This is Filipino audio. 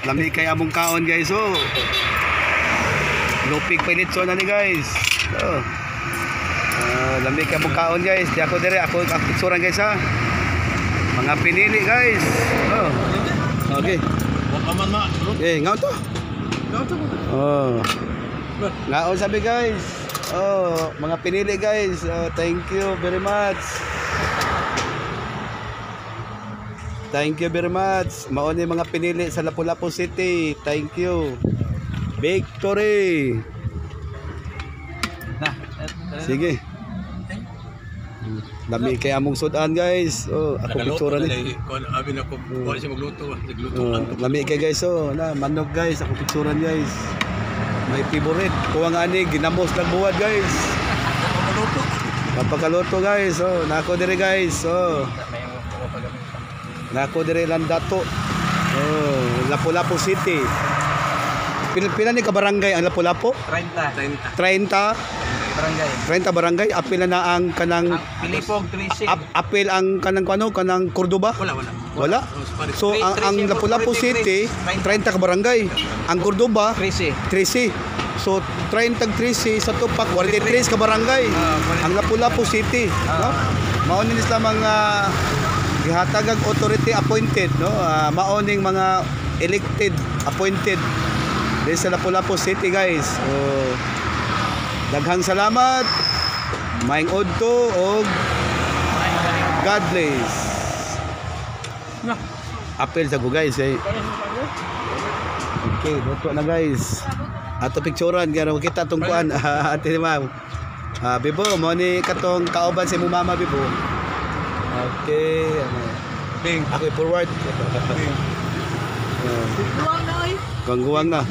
Lami kay among kaon guys, oh. Lupig pinitso na ni guys. Oh. Lami kay among kaon guys. Di ako dire, ako ang pitsuran guys ha. Mga pinili guys. Oh. Okay. Ngaon to. Oh. Ngaon sabi guys. Oh, mga pinili guys. Oh, thank you very much. Thank you very much. Mauni mga pinili sa Lapu-Lapu City. Thank you. Victory. Sige. Dami kay among sudan guys. Oh, ako picture ni. Abi na ko wala siya magluto, nagluto. Lami kay guys, oh, na manok guys, ako picturean guys. May favorite. Kuwang ani ginamos lang buwad guys. Papakaluto guys. Oh, nako dire guys. Oh. Nako dire lang dato. Oh, Lapu-Lapu City. Pila ni ka barangay ang Lapu-Lapu? 30 barangay. barangay. 30 barangay. Apil na ang kanang Pilipog 36. apil ang kanang kanang Cordoba? Wala. So ang Lapu-Lapu City 30 ka barangay. Ang Cordoba 13. So 30 sa tupak 43 ka barangay. Ang Lapu-Lapu City, no? Mao ni sila mga gihatag ang authority appointed, no? Maoning mga elected appointed din sa Lapu-Lapu City guys. So daghang salamat. Maing odto og God bless. Apel sa ko guys eh. Okay, dito na guys. Ato picturean gyud kita tong kuan ate ni ma'am. Bibo mo ni katong kauban si mo mama bibo. Okay, Bing, ako forward. bing. Guwang na.